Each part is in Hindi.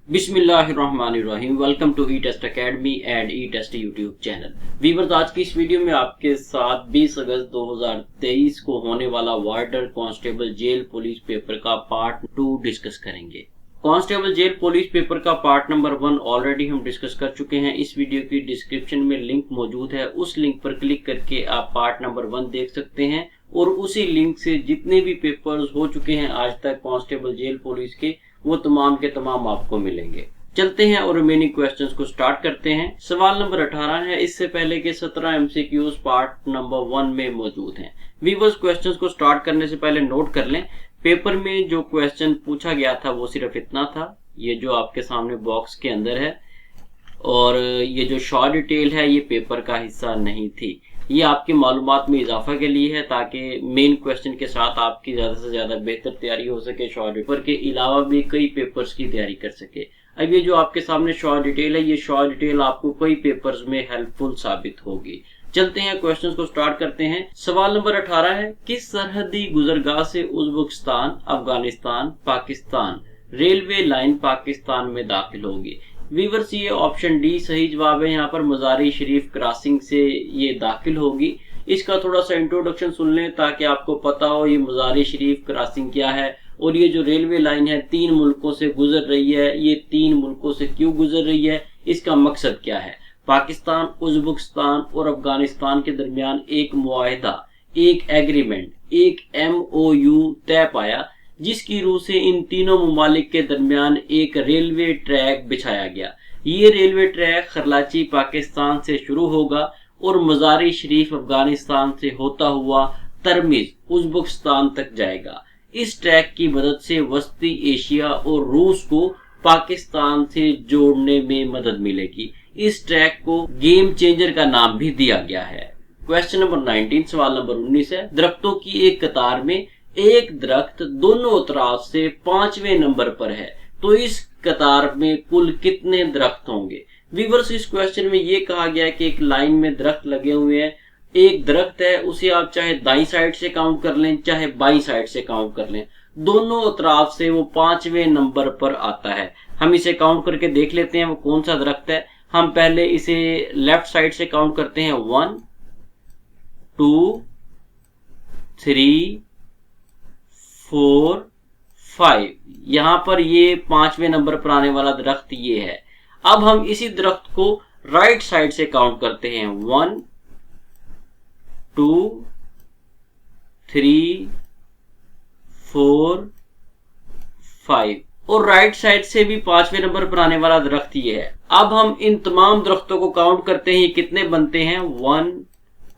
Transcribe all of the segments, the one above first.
बिस्मिल्लाहिर्रहमानिर्रहीम। Welcome to E test academy and E test YouTube channel. Viewers, आज की इस वीडियो में आपके साथ 20 अगस्त 2023 को होने वाला वार्डर कांस्टेबल जेल पुलिस पेपर का पार्ट 2 डिस्कस करेंगे। कांस्टेबल जेल पुलिस पेपर का पार्ट नंबर 1 ऑलरेडी हम डिस्कस कर चुके हैं। इस वीडियो की डिस्क्रिप्शन में लिंक मौजूद है, उस लिंक पर क्लिक करके आप पार्ट नंबर 1 देख सकते हैं और उसी लिंक से जितने भी पेपर्स हो चुके हैं आज तक कांस्टेबल जेल पुलिस के, वो तमाम के तमाम आपको मिलेंगे। चलते हैं और रिमेनिंग क्वेश्चंस को स्टार्ट करते हैं। सवाल नंबर 18 है। इससे पहले के 17 एमसीक्यूज पार्ट नंबर 1 में मौजूद हैं। वीवर्स, क्वेश्चंस को स्टार्ट करने से पहले नोट कर लें, पेपर में जो क्वेश्चन पूछा गया था वो सिर्फ इतना था, ये जो आपके सामने बॉक्स के अंदर है, और ये जो शॉर्ट डिटेल है ये पेपर का हिस्सा नहीं थी। ये आपकी मालूमात में इजाफा के लिए है ताकि मेन क्वेश्चन के साथ आपकी ज्यादा से ज्यादा बेहतर तैयारी हो सके, शॉर्ट पेपर के अलावा भी कई पेपर्स की तैयारी कर सके। अब ये जो आपके सामने शॉर्ट डिटेल है, ये शॉर्ट डिटेल आपको कई पेपर्स में हेल्पफुल साबित होगी। चलते हैं, क्वेश्चंस को स्टार्ट करते हैं। सवाल नंबर 18 है। किस सरहदी गुजरगाह से Uzbekistan, Afghanistan, Pakistan railway line Pakistan में दाखिल होगी? वीवर्स, ये ऑप्शन डी सही जवाब है। यहाँ पर मज़ारी शरीफ क्रॉसिंग से ये दाखिल होगी। इसका थोड़ा सा इंट्रोडक्शन सुन लें ताकि आपको पता हो ये मज़ारी शरीफ क्रॉसिंग क्या है और ये जो रेलवे लाइन है 3 मुल्कों से गुजर रही है, ये 3 मुल्कों से क्यों गुजर रही है, इसका मकसद क्या है। पाकिस्तान, उज्बेकिस्तान और अफगानिस्तान के दरमियान एक मुआहिदा, एक एग्रीमेंट, एक MOU तय पाया जिसकी रूह से इन तीनों मुमालिक के दरमियान एक रेलवे ट्रैक बिछाया गया। ये रेलवे ट्रैक खरलाची पाकिस्तान से शुरू होगा और मज़ारी शरीफ अफगानिस्तान से होता हुआ तरमिज उज्बेकिस्तान तक जाएगा। इस ट्रैक की मदद से वस्ती एशिया और रूस को पाकिस्तान से जोड़ने में मदद मिलेगी। इस ट्रैक को गेम चेंजर का नाम भी दिया गया है। क्वेश्चन नंबर 19, सवाल नंबर 19 है। दरख्तों की एक कतार में एक दरख्त दोनों तरफ से 5वें नंबर पर है, तो इस कतार में कुल कितने दरख्त होंगे? वीवर्स, इस क्वेश्चन में ये कहा गया है कि एक लाइन में दरख्त लगे हुए हैं। एक दरख्त है, उसे आप चाहे दाईं साइड से काउंट कर लें चाहे बाईं साइड से काउंट कर लें, दोनों तरफ से वो 5वें नंबर पर आता है। हम इसे काउंट करके देख लेते हैं वो कौन सा दरख्त है। हम पहले इसे लेफ्ट साइड से काउंट करते हैं। 1 2 3 4 5। यहाँ पर ये 5वें नंबर पर आने वाला दरख्त ये है। अब हम इसी दरख्त को राइट साइड से काउंट करते हैं। 1 2 3 4 5 और राइट साइड से भी 5वें नंबर पर आने वाला दरख्त ये है। अब हम इन तमाम दरख्तों को काउंट करते हैं, कितने बनते हैं? 1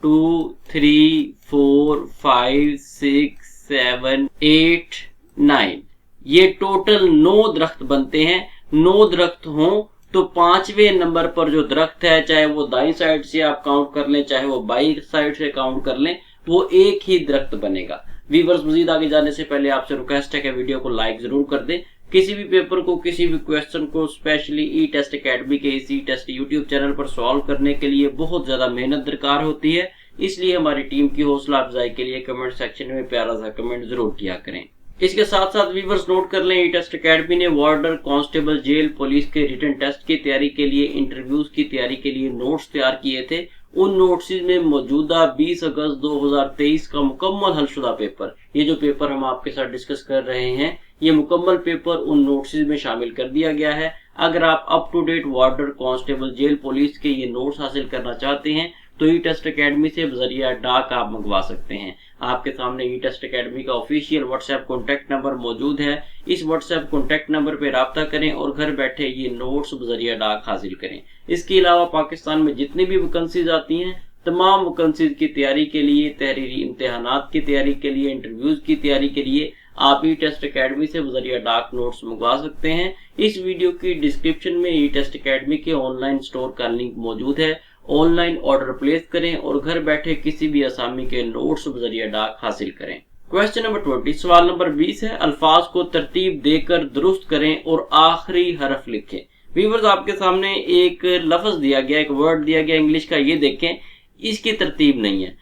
2 3 4 5 6 7 8 9। ये टोटल 9 दरख्त बनते हैं। 9 दरख्त हों तो 5वें नंबर पर जो दरख्त है, चाहे वो दाईं साइड से आप काउंट कर लें चाहे वो बाईं साइड से काउंट कर लें, वो एक ही दरख्त बनेगा। वीवर्स, मजीद आगे जाने से पहले आपसे रिक्वेस्ट है कि वीडियो को लाइक जरूर कर दें। किसी भी पेपर को, किसी भी क्वेश्चन को स्पेशली ई टेस्ट अकेडमी के इस ई टेस्ट यूट्यूब चैनल पर सॉल्व करने के लिए बहुत ज्यादा मेहनत दरकार होती है, इसलिए हमारी टीम की हौसला अफजाई के लिए कमेंट सेक्शन में प्यारा सा कमेंट जरूर किया करें। इसके साथ साथ वीवर्स नोट कर लें, ई टेस्ट अकेडमी ने वार्डर कांस्टेबल जेल पुलिस के रिटन टेस्ट की तैयारी के लिए, इंटरव्यूज की तैयारी के लिए नोट्स तैयार किए थे। उन नोट्स में मौजूदा 20 अगस्त 2023 का मुकम्मल हलशुदा पेपर, ये जो पेपर हम आपके साथ डिस्कस कर रहे हैं, ये मुकम्मल पेपर उन नोट्स में शामिल कर दिया गया है। अगर आप up to date warder constable jail police के ये नोट्स हासिल करना चाहते हैं तो ई टेस्ट अकेडमी से बजरिया डाक आप मंगवा सकते हैं। आपके सामने ई टेस्ट अकेडमी का ऑफिशियल व्हाट्सएप कॉन्टैक्ट नंबर मौजूद है। इस व्हाट्सएप कॉन्टैक्ट नंबर पर राब्ता करें और घर बैठे ये नोट्स बजरिया डाक हासिल करें। इसके अलावा पाकिस्तान में जितनी भी वैकेंसीज आती हैं, तमाम वैकेंसीज की तैयारी के लिए, तहरीरी इम्तिहानात की तैयारी के लिए, इंटरव्यूज की तैयारी के लिए आप ई टेस्ट अकेडमी से बजरिया डाक नोट्स मंगवा सकते हैं। इस वीडियो की डिस्क्रिप्शन में ई टेस्ट अकेडमी के ऑनलाइन स्टोर का लिंक मौजूद है। ऑनलाइन ऑर्डर प्लेस करें और घर बैठे किसी भी असामी के नोट्स बजरिया डाक हासिल करें। क्वेश्चन नंबर 20, सवाल नंबर 20 है। अल्फाज को तरतीब देकर दुरुस्त करें और आखिरी हरफ लिखें। व्यूअर्स, आपके सामने एक लफ्ज दिया गया, एक वर्ड दिया गया इंग्लिश का, ये देखें, इसकी तरतीब नहीं है।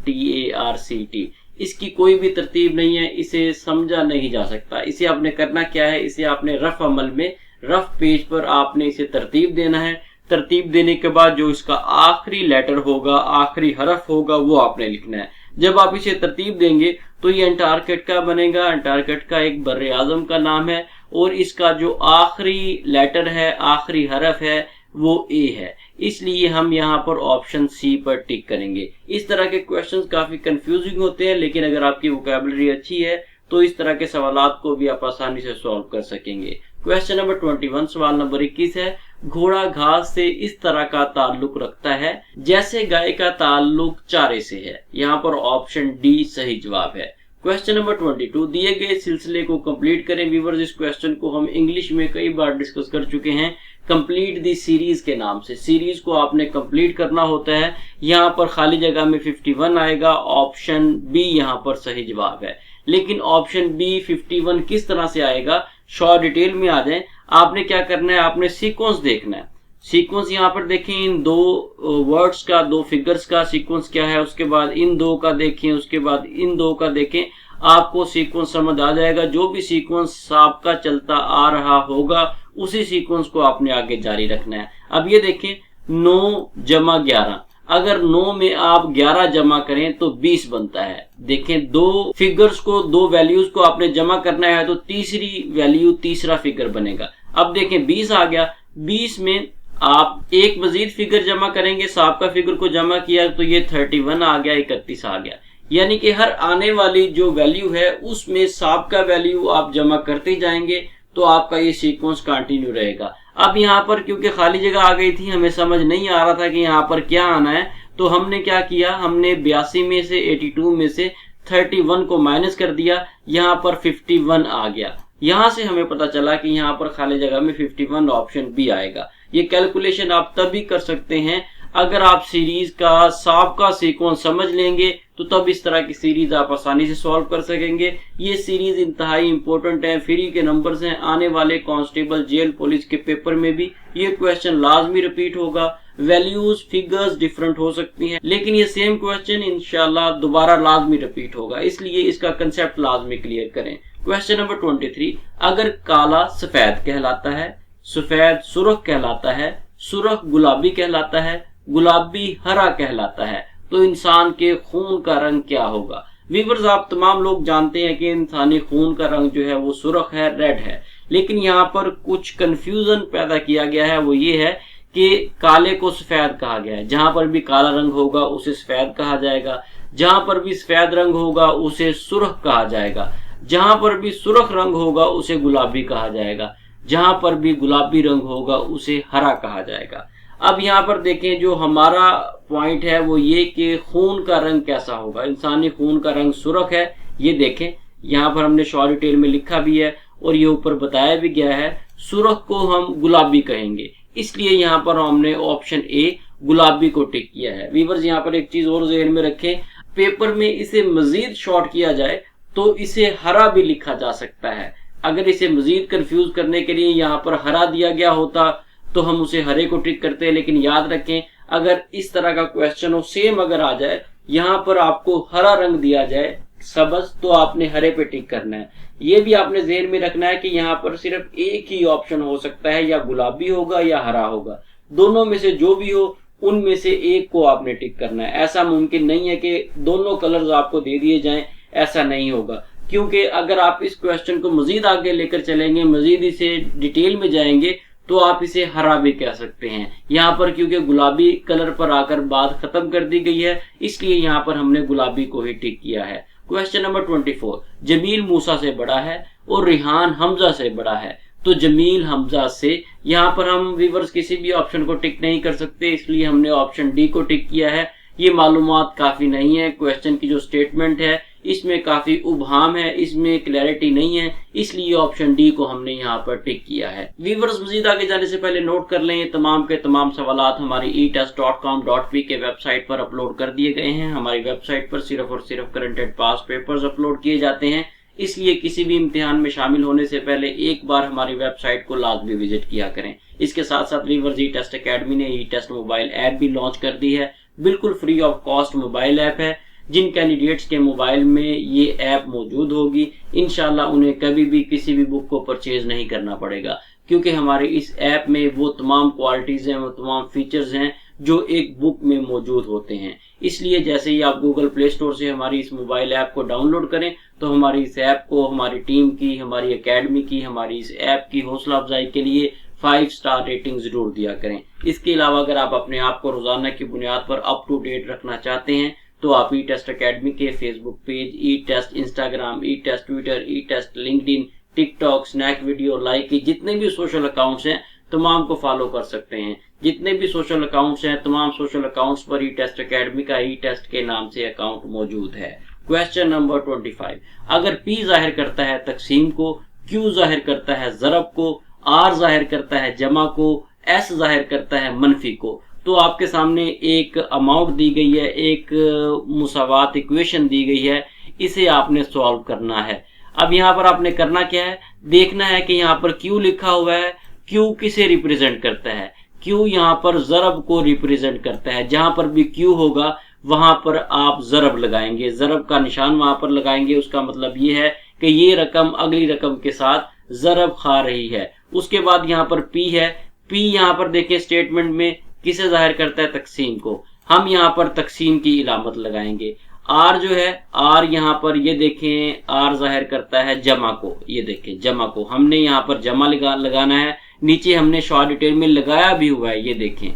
ICAANTARCT, इसकी कोई भी तरतीब नहीं है, इसे समझा नहीं जा सकता। इसे आपने करना क्या है, इसे आपने रफ अमल में रफ पेज पर आपने इसे तरतीब देना है। तरतीब देने के बाद जो इसका आखिरी लेटर होगा, आखिरी हरफ होगा, वो आपने लिखना है। जब आप इसे तरतीब देंगे तो ये अंटार्कटिका बनेगा। अंटार्कटिका एक बर्रे आज़म का नाम है और इसका जो आखिरी लेटर है, आखिरी हरफ है, वो ए है। इसलिए हम यहाँ पर ऑप्शन सी पर टिक करेंगे। इस तरह के क्वेश्चंस काफी कंफ्यूजिंग होते हैं, लेकिन अगर आपकी वोकैबुलरी अच्छी है तो इस तरह के सवालात को भी आप आसानी से सॉल्व कर सकेंगे। क्वेश्चन नंबर 21, सवाल नंबर 21 है, घोड़ा घास से इस तरह का ताल्लुक रखता है जैसे गाय का ताल्लुक चारे से है। यहाँ पर ऑप्शन डी सही जवाब है। क्वेश्चन नंबर 22, दिए गए सिलसिले को कंप्लीट करें। व्यूअर्स, इस क्वेश्चन को हम इंग्लिश में कई बार डिस्कस कर चुके हैं, कंप्लीट दी सीरीज के नाम से। सीरीज को आपने कंप्लीट करना होता है। यहाँ पर खाली जगह में 51 आएगा, ऑप्शन बी यहाँ पर सही जवाब है। लेकिन ऑप्शन बी 51 किस तरह से आएगा, शॉर्ट डिटेल में आ जाए। आपने क्या करना है, आपने सीक्वेंस देखना है। सीक्वेंस यहाँ पर देखें, इन दो वर्ड्स का, दो फिगर्स का सीक्वेंस क्या है, उसके बाद इन दो का देखें, उसके बाद इन दो का देखें, आपको सीक्वेंस समझ आ जाएगा। जो भी सीक्वेंस आपका चलता आ रहा होगा उसी सीक्वेंस को आपने आगे जारी रखना है। अब ये देखें, 9 जमा 11, अगर 9 में आप 11 जमा करें तो 20 बनता है। देखें, दो फिगर्स को, दो वैल्यूज को आपने जमा करना है तो तीसरी वैल्यू, तीसरा फिगर बनेगा। अब देखें 20 आ गया, 20 में आप एक मजीद फिगर जमा करेंगे, साबका फिगर को जमा किया तो ये 31 आ गया, 31 आ गया। यानी कि हर आने वाली जो वैल्यू है उसमें साबका वैल्यू आप जमा करते जाएंगे तो आपका ये सीक्वेंस कंटिन्यू रहेगा। अब यहाँ पर क्योंकि खाली जगह आ गई थी, हमें समझ नहीं आ रहा था कि यहाँ पर क्या आना है, तो हमने क्या किया, हमने 82 में से 82 में से 31 को माइनस कर दिया, यहाँ पर 51 आ गया। यहाँ से हमें पता चला कि यहाँ पर खाली जगह में 51 ऑप्शन बी आएगा। ये कैलकुलेशन आप तभी कर सकते हैं अगर आप सीरीज का साबका सीक्वेंस समझ लेंगे, तो तब इस तरह की सीरीज आप आसानी से सॉल्व कर सकेंगे। ये सीरीज इंतहाई इंपॉर्टेंट है, फ्री के नंबर्स हैं। आने वाले कांस्टेबल, जेल, पुलिस के पेपर में भी ये क्वेश्चन लाजमी रिपीट होगा। वैल्यूज, फिगर्स डिफरेंट हो सकती हैं, लेकिन ये सेम क्वेश्चन इंशाल्लाह दोबारा लाजमी रिपीट होगा, इसलिए इसका कंसेप्ट लाजमी क्लियर करें। क्वेश्चन नंबर 23, अगर काला सफेद कहलाता है, सफेद सुर्ख कहलाता है, सुर्ख गुलाबी कहलाता है, गुलाबी हरा कहलाता है, तो इंसान के खून का रंग क्या होगा। व्यूअर्स, आप तमाम लोग जानते हैं कि इंसानी खून का रंग जो है वो सुर्ख है, रेड है। लेकिन यहाँ पर कुछ कंफ्यूजन पैदा किया गया है, वो ये है कि काले को सफेद कहा गया है। जहां पर भी काला रंग होगा उसे सफेद कहा जाएगा, जहां पर भी सफेद रंग होगा उसे सुर्ख कहा जाएगा, जहां पर भी सुर्ख रंग होगा उसे गुलाबी कहा जाएगा, जहां पर भी गुलाबी रंग होगा उसे हरा कहा जाएगा। अब यहाँ पर देखें, जो हमारा पॉइंट है वो ये कि खून का रंग कैसा होगा। इंसानी खून का रंग सुर्ख है, ये देखें यहाँ पर हमने शॉर्ट डिटेल में लिखा भी है और ये ऊपर बताया भी गया है। सुर्ख को हम गुलाबी कहेंगे, इसलिए यहाँ पर हमने ऑप्शन ए गुलाबी को टिक किया है। व्यूअर्स, यहाँ पर एक चीज और ज़हन में रखें, पेपर में इसे मजीद शॉर्ट किया जाए तो इसे हरा भी लिखा जा सकता है। अगर इसे मजीद कंफ्यूज करने के लिए यहाँ पर हरा दिया गया होता तो हम उसे हरे को टिक करते हैं। लेकिन याद रखें, अगर इस तरह का क्वेश्चन हो, सेम अगर आ जाए, यहाँ पर आपको हरा रंग दिया जाए सबज, तो आपने हरे पे टिक करना है। ये भी आपने ज़हन में रखना है कि यहाँ पर सिर्फ एक ही ऑप्शन हो सकता है, या गुलाबी होगा या हरा होगा। दोनों में से जो भी हो उनमें से एक को आपने टिक करना है। ऐसा मुमकिन नहीं है कि दोनों कलर्स आपको दे दिए जाएं, ऐसा नहीं होगा। क्योंकि अगर आप इस क्वेश्चन को मजीद आगे लेकर चलेंगे, मजीद इसे डिटेल में जाएंगे, तो आप इसे हरा भी कह सकते हैं। यहाँ पर क्योंकि गुलाबी कलर पर आकर बात खत्म कर दी गई है, इसलिए यहाँ पर हमने गुलाबी को ही टिक किया है। क्वेश्चन नंबर 24, जमील मूसा से बड़ा है और रिहान हमजा से बड़ा है, तो जमील हमजा से, यहाँ पर हम व्यूअर्स किसी भी ऑप्शन को टिक नहीं कर सकते, इसलिए हमने ऑप्शन डी को टिक किया है। ये मालूमात काफी नहीं है, क्वेश्चन की जो स्टेटमेंट है इसमें काफी उबहाम है, इसमें क्लैरिटी नहीं है, इसलिए ऑप्शन डी को हमने यहाँ पर टिक किया है। व्यूअर्स, मजीद आगे जाने से पहले नोट कर लें, तमाम के तमाम सवालात हमारी etest.com.p के वेबसाइट पर अपलोड कर दिए गए हैं। हमारी वेबसाइट पर सिर्फ और सिर्फ current and pass papers upload किए जाते हैं, इसलिए किसी भी इम्तिहान में शामिल होने से पहले एक बार हमारी वेबसाइट को लाजमी विजिट किया करें। इसके साथ साथ व्यूअर्स, ई-टेस्ट अकेडमी ने ई-टेस्ट मोबाइल ऐप भी लॉन्च कर दी है। बिल्कुल free of cost mobile app है, जिन कैंडिडेट्स के मोबाइल में ये ऐप मौजूद होगी, इंशाल्लाह उन्हें कभी भी किसी भी बुक को परचेज नहीं करना पड़ेगा, क्योंकि हमारे इस ऐप में वो तमाम क्वालिटीज हैं, वो तमाम फीचर्स हैं जो एक बुक में मौजूद होते हैं। इसलिए जैसे ही आप गूगल प्ले स्टोर से हमारी इस मोबाइल ऐप को डाउनलोड करें तो हमारी इस ऐप को हमारी टीम की, हमारी एकेडमी की, हमारी इस ऐप की हौसला अफजाई के लिए 5 स्टार रेटिंग जरूर दिया करें। इसके अलावा अगर आप अपने आप को रोजाना की बुनियाद पर अप टू डेट रखना चाहते हैं तो आप ई टेस्ट अकेडमी के Facebook page, E test Instagram, E test Twitter, E test LinkedIn, TikTok, snack video, like की जितने भी सोशल अकाउंट्स हैं तमाम को फॉलो कर सकते हैं। जितने भी सोशल अकाउंट्स हैं तमाम सोशल अकाउंट्स पर ई टेस्ट अकेडमी का ई टेस्ट के नाम से अकाउंट मौजूद है। क्वेश्चन नंबर 25, अगर P जाहिर करता है तकसीम को, Q जाहिर करता है ज़रब को, R जाहिर करता है जमा को, S जाहिर करता है मनफी को, तो आपके सामने एक अमाउंट दी गई है, एक मुसावात इक्वेशन दी गई है, इसे आपने सॉल्व करना है। अब यहाँ पर आपने करना क्या है, देखना है कि यहाँ पर Q लिखा हुआ है, Q किसे रिप्रेजेंट करता है, Q यहाँ पर ज़रब को रिप्रेजेंट करता है। जहां पर भी Q होगा वहां पर आप ज़रब लगाएंगे, ज़रब का निशान वहां पर लगाएंगे। उसका मतलब ये है कि ये रकम अगली रकम के साथ ज़रब खा रही है। उसके बाद यहाँ पर P है, P यहाँ पर देखें स्टेटमेंट में किसे जाहिर करता है, तकसीम को। हम यहाँ पर तकसीम की इलामत लगाएंगे। R जो है, R यहाँ पर ये देखें R जाहिर करता है जमा को, ये देखें जमा को, हमने यहाँ पर जमा लगाना है। नीचे हमने शॉर्ट डिटेल में लगाया भी हुआ है, ये देखें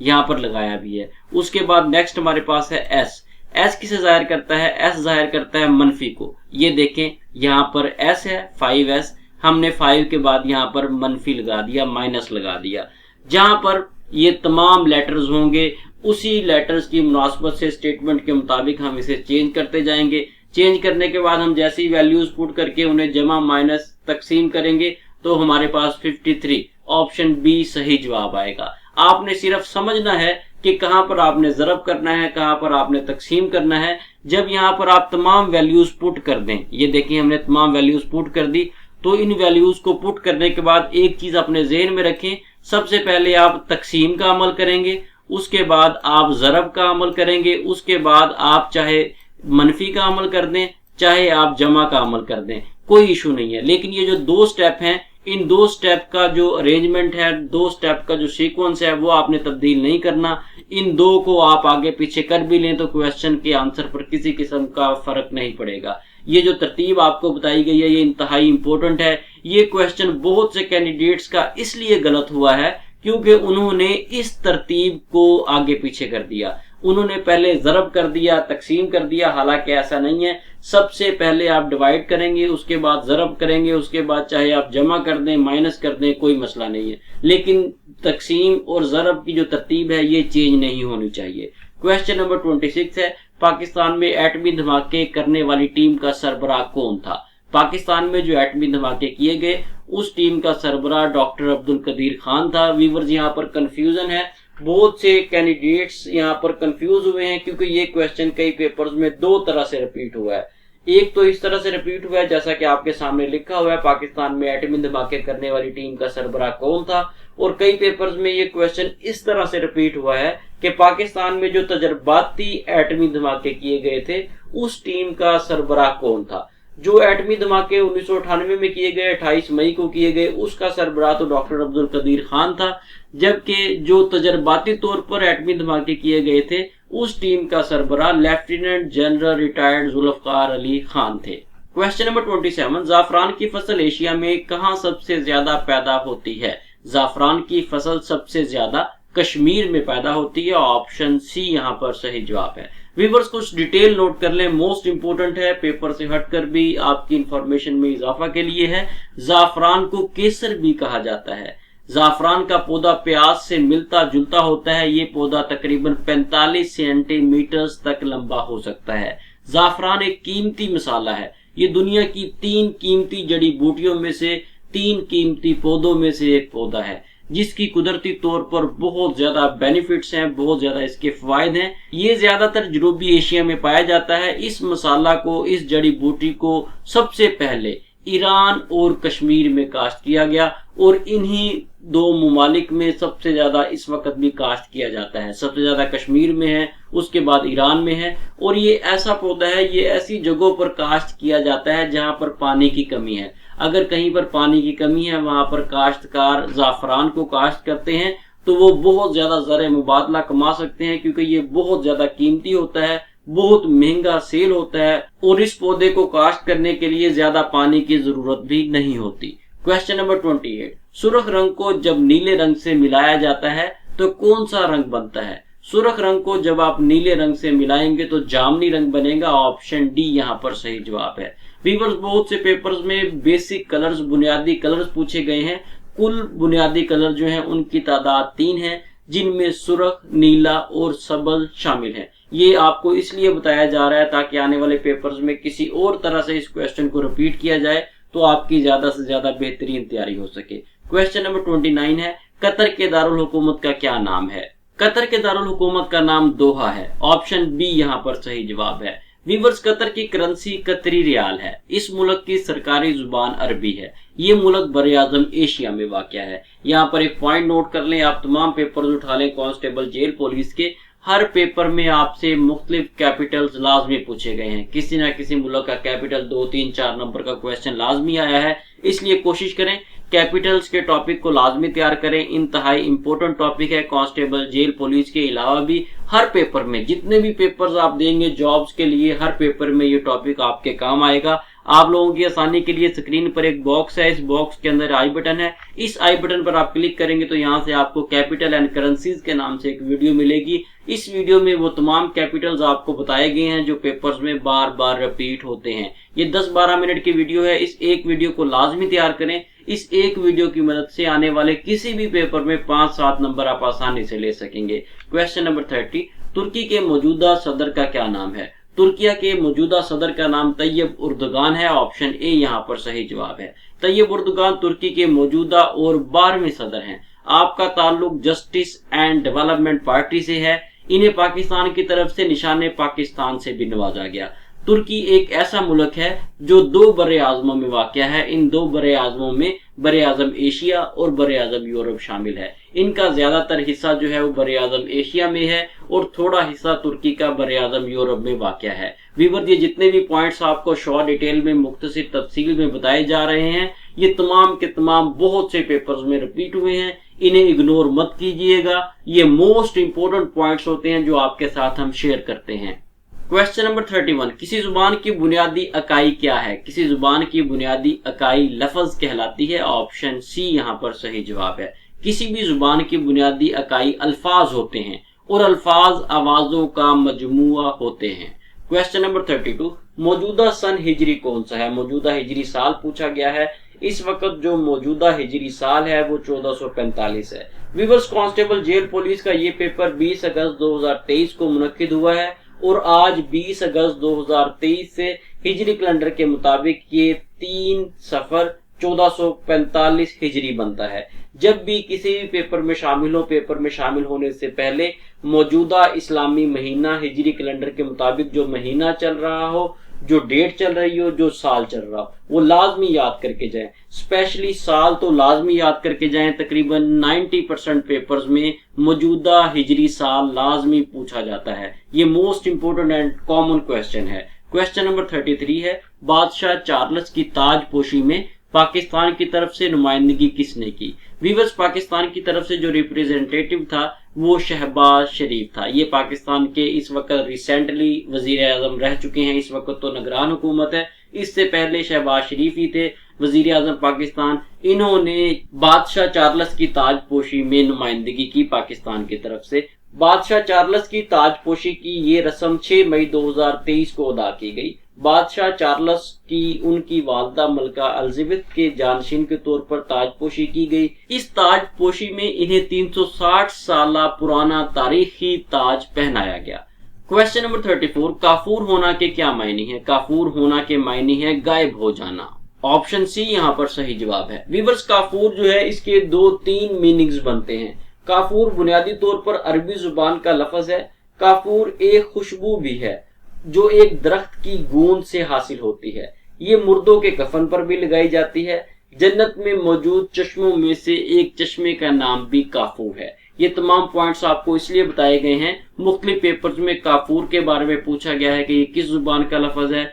यहाँ पर लगाया भी है। उसके बाद नेक्स्ट हमारे पास है S, S किसे जाहिर करता है, S जाहिर करता है मनफी को। ये देखें यहाँ पर S है 5S, हमने 5 के बाद यहाँ पर मनफी लगा दिया, माइनस लगा दिया। जहां पर ये तमाम लेटर्स होंगे उसी लेटर्स की मुनासबत से स्टेटमेंट के मुताबिक हम इसे चेंज करते जाएंगे। चेंज करने के बाद हम जैसे ही वैल्यूज पुट करके उन्हें जमा माइनस तकसीम करेंगे तो हमारे पास 53 ऑप्शन बी सही जवाब आएगा। आपने सिर्फ समझना है कि कहां पर आपने ज़रब करना है, कहां पर आपने तकसीम करना है। जब यहां पर आप तमाम वैल्यूज पुट कर दें, ये देखिए हमने तमाम वैल्यूज पुट कर दी, तो इन वैल्यूज को पुट करने के बाद एक चीज अपने ज़हन में रखें, सबसे पहले आप तकसीम का अमल करेंगे, उसके बाद आप ज़रब का अमल करेंगे, उसके बाद आप चाहे मनफी का अमल कर दें, चाहे आप जमा का अमल कर दें, कोई इशू नहीं है। लेकिन ये जो 2 स्टेप हैं, इन 2 स्टेप का जो अरेंजमेंट है, 2 स्टेप का जो सीक्वेंस है वो आपने तब्दील नहीं करना। इन 2 को आप आगे पीछे कर भी लें तो क्वेश्चन के आंसर पर किसी किस्म का फर्क नहीं पड़ेगा। ये जो तरतीब आपको बताई गई है ये इंतहाई इंपॉर्टेंट है। ये क्वेश्चन बहुत से कैंडिडेट्स का इसलिए गलत हुआ है क्योंकि उन्होंने इस तरतीब को आगे पीछे कर दिया। उन्होंने पहले ज़रब कर दिया, तकसीम कर दिया, हालांकि ऐसा नहीं है। सबसे पहले आप डिवाइड करेंगे, उसके बाद ज़रब करेंगे, उसके बाद चाहे आप जमा कर दें, माइनस कर दें, कोई मसला नहीं है। लेकिन तकसीम और ज़रब की जो तरतीब है ये चेंज नहीं होनी चाहिए। क्वेश्चन नंबर 26 है, पाकिस्तान में एटमी धमाके करने वाली टीम का सरबराह कौन था। पाकिस्तान में जो एटमी धमाके किए गए उस टीम का सरबराह डॉक्टर अब्दुल कदीर खान था। व्यूअर्स यहाँ पर कंफ्यूजन है, बहुत से कैंडिडेट्स यहाँ पर कंफ्यूज हुए हैं क्योंकि ये क्वेश्चन कई पेपर्स में 2 तरह से रिपीट हुआ है। एक तो इस तरह से रिपीट हुआ है जैसा कि आपके सामने लिखा हुआ है, पाकिस्तान में एटमी धमाके करने वाली टीम का सरबराह कौन था, और कई पेपर्स में ये क्वेश्चन इस तरह से रिपीट हुआ है कि पाकिस्तान में जो तजर्बाती एटमी धमाके किए गए थे उस टीम का सरबराह कौन था। जो एटमी धमाके 1998 में किए गए, 28 मई को किए गए, उसका सरबराह तो डॉक्टर अब्दुल कदीर खान था, जबकि जो तजर्बाती तौर पर एटमी धमाके किए गए थे उस टीम का सरबराह lieutenant general retired Zulfikar Ali Khan थे। क्वेश्चन नंबर 27, जाफरान की फसल एशिया में कहां सबसे ज्यादा पैदा होती है। जाफरान की फसल सबसे ज्यादा कश्मीर में पैदा होती है, ऑप्शन सी यहाँ पर सही जवाब है। व्यूअर्स कुछ डिटेल नोट कर लें, मोस्ट इंपोर्टेंट है, पेपर से हटकर भी आपकी इंफॉर्मेशन में इजाफा के लिए है। जाफरान को केसर भी कहा जाता है। जाफरान का पौधा प्याज से मिलता जुलता होता है। ये पौधा तकरीबन 45 सेंटीमीटर तक लंबा हो सकता है। जाफरान एक कीमती मसाला है। ये दुनिया की 3 कीमती जड़ी बूटियों में से 3 कीमती पौधों में से एक पौधा है जिसकी कुदरती तौर पर बहुत ज्यादा बेनिफिट्स हैं, बहुत ज्यादा इसके फायद हैं। ये ज्यादातर जनूबी एशिया में पाया जाता है। इस मसाला को, इस जड़ी बूटी को सबसे पहले ईरान और कश्मीर में काश्त किया गया और इन्हीं दो मुमालिक में सबसे ज्यादा इस वक्त भी काश्त किया जाता है। सबसे ज्यादा कश्मीर में है, उसके बाद ईरान में है। और ये ऐसा पौधा है, ये ऐसी जगहों पर काश्त किया जाता है जहां पर पानी की कमी है। अगर कहीं पर पानी की कमी है, वहां पर काश्तकार जाफरान को काश्त करते हैं तो वो बहुत ज्यादा ज़र मुबादला कमा सकते हैं, क्योंकि ये बहुत ज्यादा कीमती होता है, बहुत महंगा सेल होता है और इस पौधे को काश्त करने के लिए ज्यादा पानी की जरूरत भी नहीं होती। क्वेश्चन नंबर 28, सुर्ख रंग को जब नीले रंग से मिलाया जाता है तो कौन सा रंग बनता है? सुर्ख रंग को जब आप नीले रंग से मिलाएंगे तो जामनी रंग बनेगा। ऑप्शन डी यहाँ पर सही जवाब है। व्यूअर्स, बहुत से पेपर्स में बेसिक कलर्स, बुनियादी कलर्स पूछे गए हैं। कुल बुनियादी कलर जो है उनकी तादाद 3 है, जिनमें सुर्ख, नीला और सबज शामिल है। ये आपको इसलिए बताया जा रहा है ताकि आने वाले पेपर्स में किसी और तरह से इस क्वेश्चन को रिपीट किया जाए तो आपकी ज्यादा से ज्यादा बेहतरीन तैयारी हो सके। क्वेश्चन नंबर 29 है, कतर के दारुल हुकूमत का क्या नाम है? कतर के दारुल हुकूमत का नाम दोहा है। ऑप्शन बी यहाँ पर सही जवाब है। व्यूअर्स, कतर की करेंसी कतरी रियाल है। इस मुल्क की सरकारी जुबान अरबी है। ये मुल्क बरे-आज़म एशिया में वाक़या है। यहाँ पर एक पॉइंट नोट कर लें, आप तमाम पेपर्स उठा लें कांस्टेबल जेल पुलिस के, हर पेपर में आपसे मुख्तलिफ कैपिटल्स लाजमी पूछे गए हैं। किसी ना किसी मुल्क का कैपिटल 2, 3, 4 नंबर का क्वेश्चन लाजमी आया है, इसलिए कोशिश करें कैपिटल्स के टॉपिक को लाजमी तैयार करें। इंतहाई इंपॉर्टेंट टॉपिक है कांस्टेबल जेल पुलिस के अलावा भी हर पेपर में, जितने भी पेपर्स आप देंगे जॉब्स के लिए, हर पेपर में ये टॉपिक आपके काम आएगा। आप लोगों की आसानी के लिए स्क्रीन पर एक बॉक्स है, इस बॉक्स के अंदर आई बटन है। इस आई बटन पर आप क्लिक करेंगे तो यहाँ से आपको कैपिटल एंड करेंसीज के नाम से एक वीडियो मिलेगी। इस वीडियो में वो तमाम कैपिटल्स आपको बताए गए हैं जो पेपर्स में बार बार रिपीट होते हैं। ये 10-12 मिनट की वीडियो है। इस एक वीडियो को लाजमी तैयार करें। इस एक वीडियो की मदद से आने वाले किसी भी पेपर में 5-7 नंबर आप आसानी से ले सकेंगे। क्वेश्चन नंबर 30, तुर्की के मौजूदा सदर का क्या नाम है? तुर्किया के मौजूदा सदर का नाम तैयब उर्दुगान है। ऑप्शन ए यहाँ पर सही जवाब है। तैयब उर्दुगान तुर्की के मौजूदा और 12वें सदर हैं। आपका ताल्लुक जस्टिस एंड डेवलपमेंट पार्टी से है। इन्हें पाकिस्तान की तरफ से निशाने पाकिस्तान से भी नवाजा गया। तुर्की एक ऐसा मुल्क है जो 2 बरे आज़मों में वाक़या है। इन 2 बरे आज़मों में बरे आज़म एशिया और बरे आज़म यूरोप शामिल है। इनका ज्यादातर हिस्सा जो है वो बरे आज़म एशिया में है और थोड़ा हिस्सा तुर्की का बरे आज़म यूरोप में वाक़या है। व्यूअर्स, ये जितने भी पॉइंट्स आपको शॉर्ट डिटेल में मुख्तसर तफसील में बताए जा रहे हैं, ये तमाम के तमाम बहुत से पेपर्स में रिपीट हुए हैं। इन्हें इग्नोर मत कीजिएगा। ये मोस्ट इंपोर्टेंट पॉइंट्स होते हैं जो आपके साथ हम शेयर करते हैं। क्वेश्चन नंबर 31, किसी जुबान की बुनियादी इकाई क्या है? किसी जुबान की बुनियादी इकाई लफ्ज कहलाती है। ऑप्शन सी यहाँ पर सही जवाब है। किसी भी जुबान की बुनियादी इकाई अल्फाज होते हैं और अल्फाज आवाजों का मजमुआ होते हैं। क्वेश्चन नंबर 32, मौजूदा सन हिजरी कौन सा है? मौजूदा हिजरी साल पूछा गया है। इस वक्त जो मौजूदा हिजरी साल है वो 1445 है। व्यूअर्स, कांस्टेबल जेल पुलिस का ये पेपर 20 अगस्त 2023 को मुनक्किद हुआ है और आज 20 अगस्त 2023 से हिजरी कैलेंडर के मुताबिक ये 3 सफर 1445 हिजरी बनता है। जब भी किसी भी पेपर में शामिल हो, पेपर में शामिल होने से पहले मौजूदा इस्लामी महीना हिजरी कैलेंडर के मुताबिक जो महीना चल रहा हो, जो डेट चल रही हो, जो साल चल रहा हो, वो लाजमी याद करके जाएं। स्पेशली साल तो लाजमी याद करके जाएं। तकरीबन 90% पेपर्स में मौजूदा हिजरी साल लाजमी पूछा जाता है। ये most important and common question है। क्वेश्चन नंबर 33 है, बादशाह चार्ल्स की ताजपोशी में पाकिस्तान की तरफ से नुमाइंदगी किसने की? व्यूअर्स, पाकिस्तान की तरफ से जो रिप्रेजेंटेटिव था वो शहबाज शरीफ था। ये पाकिस्तान के इस वक्त रिसेंटली वजीर आजम रह चुके हैं। इस वक्त तो निगरान हुकूमत है, इससे पहले शहबाज शरीफ ही थे वजीर आजम पाकिस्तान। इन्होंने बादशाह चार्ल्स की ताजपोशी में नुमाइंदगी की पाकिस्तान की तरफ से। बादशाह चार्ल्स की ताजपोशी की ये रस्म 6 मई 2023 को अदा की गई। बादशाह चार्ल्स की उनकी वालदा मलका एलिजाबेथ के जानशीन के तौर पर ताजपोशी की गई। इस ताजपोशी में इन्हें 360 साल पुराना तारीखी ताज पहनाया गया। क्वेश्चन नंबर 34, काफूर होना के क्या मायने हैं? काफूर होना के मायने हैं गायब हो जाना। ऑप्शन सी यहाँ पर सही जवाब है। व्यूअर्स, काफूर जो है इसके 2-3 मीनिंग्स बनते हैं। काफूर बुनियादी तौर पर अरबी जुबान का लफ्ज है। काफूर एक खुशबू भी है जो एक दरख्त की गूंद से हासिल होती है। ये मुर्दों के कफन पर भी लगाई जाती है। जन्नत में मौजूद चश्मों में से एक चश्मे का नाम भी काफूर है। ये तमाम पॉइंट्स आपको इसलिए बताए गए हैं, मुख्तलिफ पेपर्स में काफूर के बारे में पूछा गया है कि ये किस जुबान का लफ्ज है।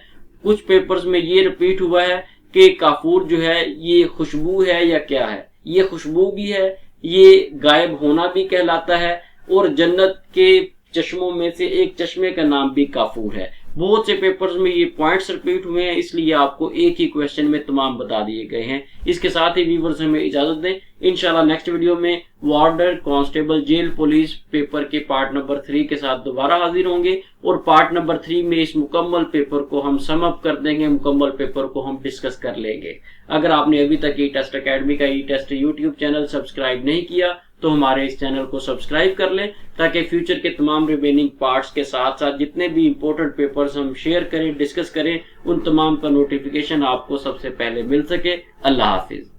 कुछ पेपर्स में ये रिपीट हुआ है कि काफूर जो है ये खुशबू है या क्या है। ये खुशबू भी है, ये गायब होना भी कहलाता है, और जन्नत के चश्मों में से एक चश्मे का नाम भी काफूर है। बहुत से पेपर्स में ये पॉइंट्स रिपीट हुए हैं, इसलिए आपको एक ही क्वेश्चन में तमाम बता दिए गए हैं। इसके साथ ही व्यूअर्स हमें इजाजत दें। इंशाल्लाह नेक्स्ट वीडियो में वार्डर कांस्टेबल जेल पुलिस पेपर के पार्ट नंबर 3 के साथ दोबारा हाजिर होंगे, और पार्ट नंबर 3 में इस मुकम्मल पेपर को हम सम अप कर देंगे, मुकम्मल पेपर को हम डिस्कस कर लेंगे। अगर आपने अभी तक ई टेस्ट अकेडमी का ई टेस्ट यूट्यूब चैनल सब्सक्राइब नहीं किया तो हमारे इस चैनल को सब्सक्राइब कर लें, ताकि फ्यूचर के तमाम रिमेनिंग पार्ट्स के साथ साथ जितने भी इंपॉर्टेंट पेपर्स हम शेयर करें, डिस्कस करें, उन तमाम का नोटिफिकेशन आपको सबसे पहले मिल सके। अल्लाह हाफिज।